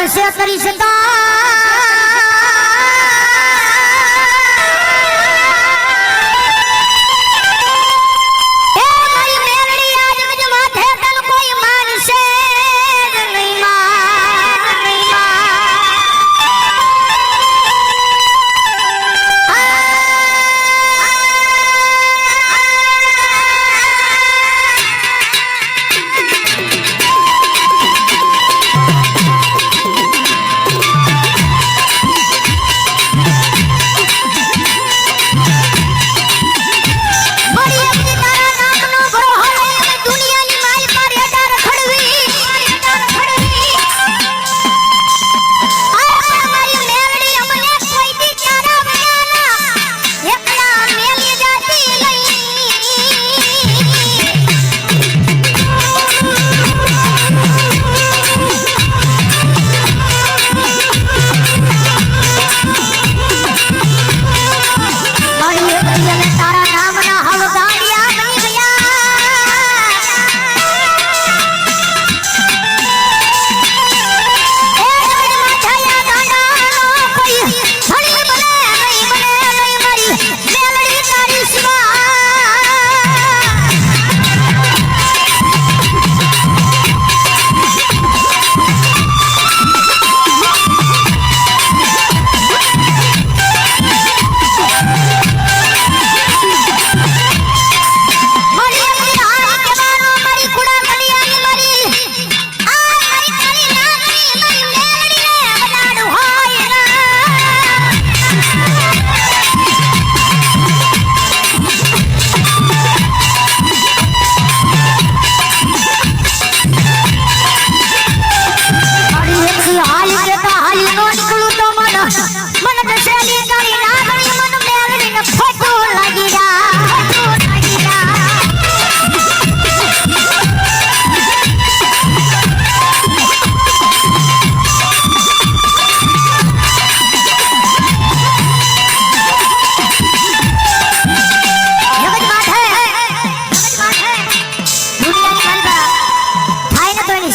से करी सदा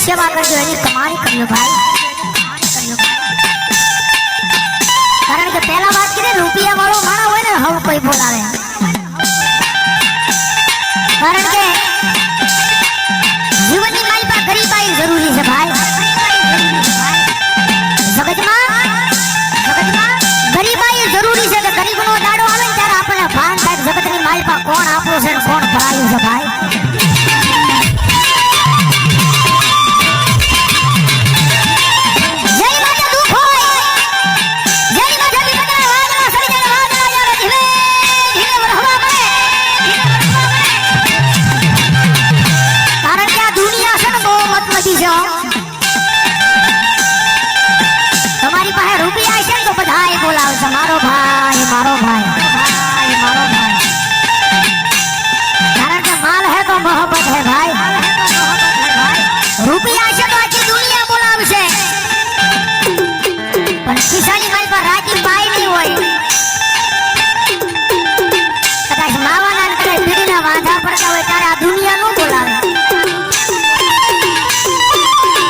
सेवा कर जो है कमाई कर लो भाई कारण के पहला बात करे रुपया वालों माना हुए ना हम कोई बोलावे कारण के जीवन की माई पर गरीबाई जरूरी है भाई जगत में गरीबाई जरूरी है कि गरीब नो दाड़ो आवे त्यारे आपने भान થાય जगत ની માઈ પર કોણ આપણો છે કોણ ભરાયું છે ભાઈ તમારી પાસે રૂપિયા છે તો બધાય બોલાવે છે મારો ભાઈ કારણ કે માલ है तो मोहब्बत है भाई રૂપિયા છે તો આખી દુનિયા બોલાવશે પણ કિસાની મારી પર રાજી પાઈ નહીં હોય કદાચ માવાના કઈ પીડીના વાંધા પડતા હોય ત્યારે આ દુનિયા નો બોલાવે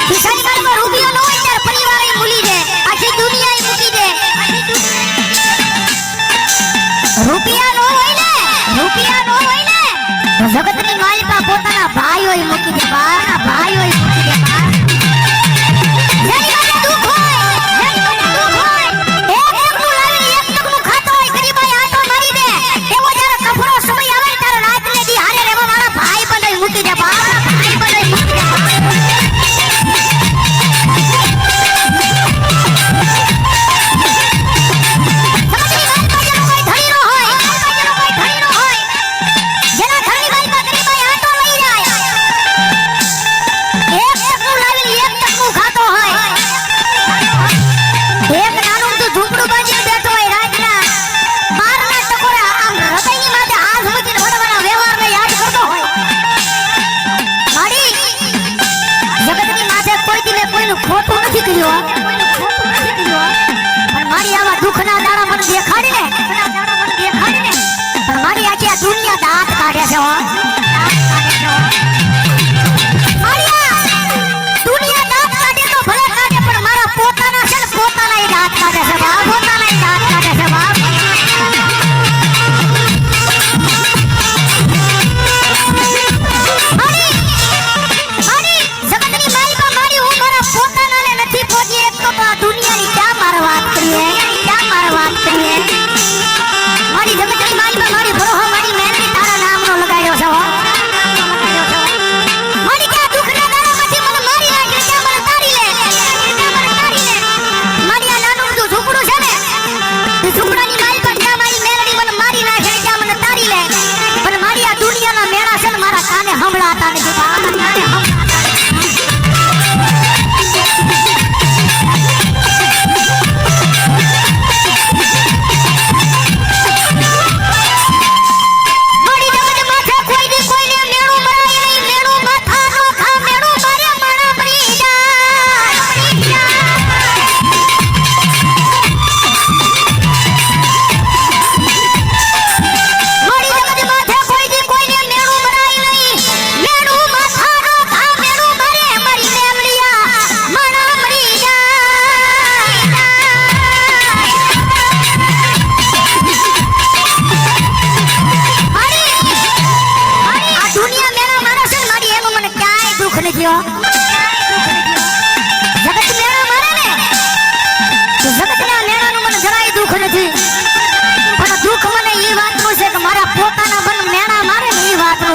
કિસાની મારી પર રૂપિયો ન હોય ત્યારે પરિવાર ભૂલી દે આખી દુનિયા મૂકી દે રૂપિયા નો હોય ને તો જગતની માલિકા પોતાના ભાઈઓ મૂકી દે ભાઈઓ મૂકી દે જેની માટે દુખ હોય એક એકનું લાવીને એક ટકનું ખાતો હોય ગરીબાઈ આટો મારી દે એવો જ્યારે કફરો સમય આવે ત્યારે રાત ને દી હારે રહેવા વાળા ભાઈ બધાય મૂકી દે ભાઈ બધાય મૂકી દે ખોટું નથી કર્યું પણ મારી આવા દુઃખના દાડા મને દેખાડીને પણ મારી આખી આ દુનિયા દાંત કાઢે છે દુનિયા દાંત કાઢે તો ભલે કાઢે પણ મારા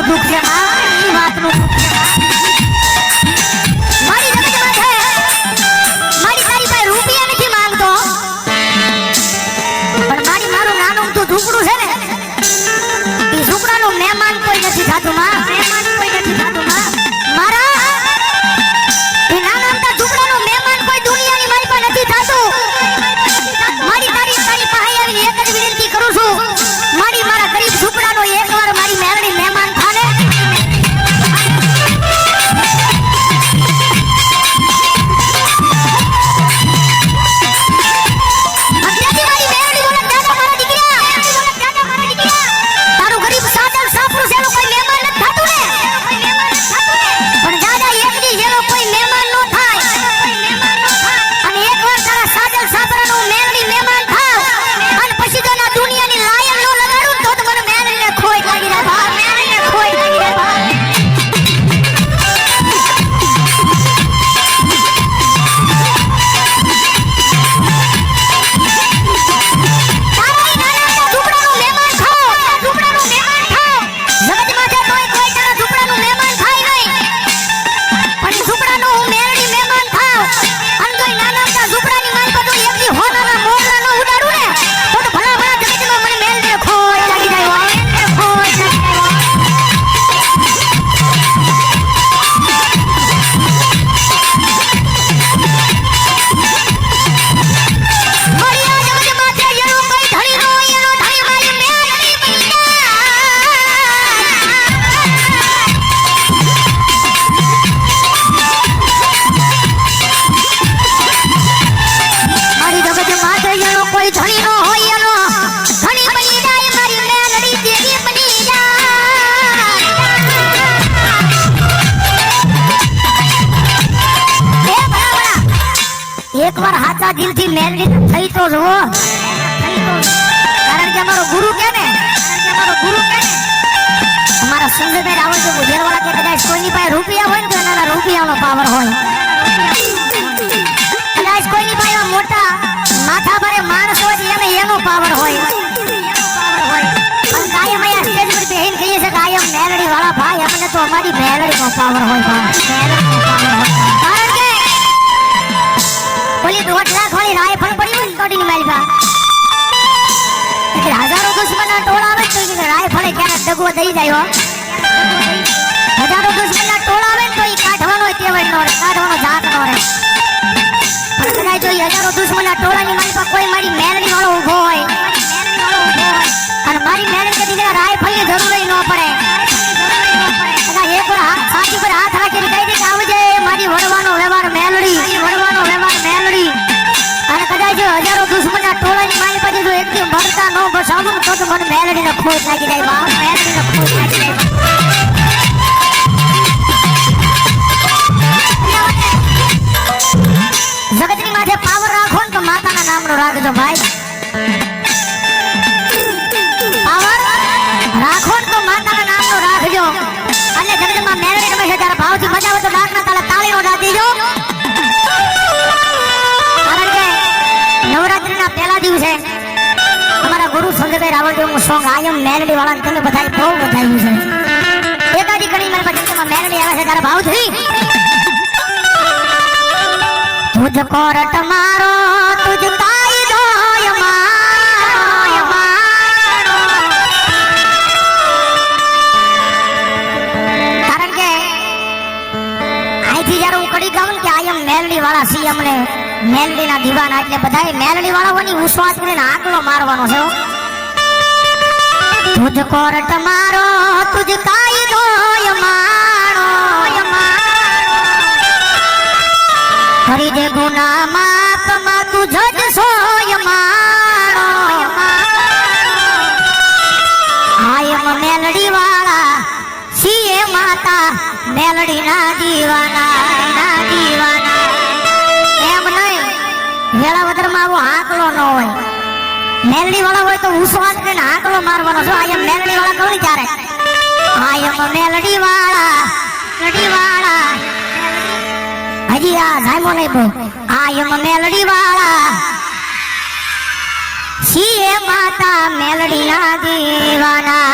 દુઃખ છે ઈ વાતનું દુઃખ છે મારી જગતમાં છે મારી તારી પાસે રૂપિયા નથી માંગતો પણ મારું નાનું તું ઝૂંપડું છે ને ઈ ઝૂંપડાનું મહેમાન કોઈ નથી થાતું માં મારા ઈ નાના અમથા ઝૂંપડાનું મહેમાન કોઈ દુનિયાની મારી પાસે નથી થાતું મારી તારી પાસે આવીને એક જ વિનંતી કરું છું મારા ગરીબ ઝૂંપડાનો એકવાર મારી મેરડી મહેમાન થાને તારું ગરીબ સાદર સાપરું જેનો કોઈ મહેમાન નથી થાતું ને પણ દાદા એકની જેનો કોઈ મહેમાન નો થાય અને એકવાર તારા સાદર સાપરાનો મેરડી મહેમાન થાવ અને પછી તો ના દુનિયાની લાયન નો લગાડું તો મને મેરડીને ખોઈ લાગી જાય બા મેરડીને ખોઈ લાગી જાય બા એકવાર હાચા દિલથી મેરડી થઈ તો જુઓ કારણ કે અમારો ગુરુ કે ને અમારા સંજયભાઈ રાવળ જો ગુજરાતવાળા કે કદાચ કોઈની પાસે રૂપિયા હોય ને તો એના રૂપિયાનો પાવર હોય કદાચ કોઈની પાસે મોટા માથા ભરે માણસ હોય એને એનો પાવર હોય પણ કાયમ અહીંયા સ્ટેજ પર બેહીને કહીએ છે કાયમ મેરડી વાળા ભાઈ અમને તો અમારી મેરડીનો પાવર હોય કારણ કે બોલી 2 લાખ વાળી રાયફળ પડી હોય ને તોડીની મારી પા એટલે હજારો દુશ્મનના ટોળા આવે તો રાયફળે ક્યારેક દગો દઈ જાય હજારો દુશ્મનના ટોળા આવે તો ઈ કાઢવાનો તેવડ નો રે કાઢવાનો જાત નો રે પણ કદાચ જો હજારો દુશ્મનના ટોળાની મારી પા કોઈ મારી મેરડી વાળો ઊભો હોય અને મારી મેરડી કદી જરા રાયફળની જરૂર ન પડે કદાચ એકવાર હાથ છાતી પર હાથ રાખીને કહી દે કે આવજે મારી વડવાનો વ્યવહાર મેલડી અને કદાચ હજારો દુશ્મનના ટોળાની મારી પાસે જો એકથી મરતા ન બસાવું તો મને મેલડીને ખોટ લાગી જાય બા મેલડીને ખોટ લાગી જાય જગતની માથે પાવર રાખો ને તો માતાના નામનો રાખજો ભાઈ પાવર રાખો ને તો માતાના નામનો રાખજો અને જગતમાં મેલડી તમે જ્યારે ભાવથી મજાવે તો ડાકના તાળે તાળીનો ડા દેજો નવરાત્રીના પહેલા દિવસે અમારા ગુરુ સંજયભાઈ રાવળદેવનું સોંગ આયમ મેલડી વાળાને તમે બધાય બહુ વધાયું છે એકાદી ઘણી મારી પાસે તેમાં મેલડી આવે છે ત્યારે ભાવથી તુજ કોરટ મારો તુજ કાયદો કારણ કે અહીંથી જ્યારે હું કડી ગાઉં કે આયમ મેલડી વાળા સી અમને મેલડીના દીવાના એટલે બધાય મેલડી વાળાઓની વિશ્વાસ કરીને આકલો મારવાનો છે તુજ કોરટ મારો તુજ કાયદો કરી દે ગુના માપ માં તું જજ સોય મારો આયમ મેલડી વાળા સીએ માતા મેલડી ના દીવાના એમ નહીં વેળાવદર માં આવો આકલો ન હોય મેલડી વાળા હોય તો વિશ્વાસ કરીને આકલો મારવાનો છો આયમ મેલડી વાળા કહું ત્યારે આયમ મેલડી વાળા હજી આ જાયમો નહીં બહુ આયમ મેલડી વાળા સીએ માતા મેલડી ના દીવાના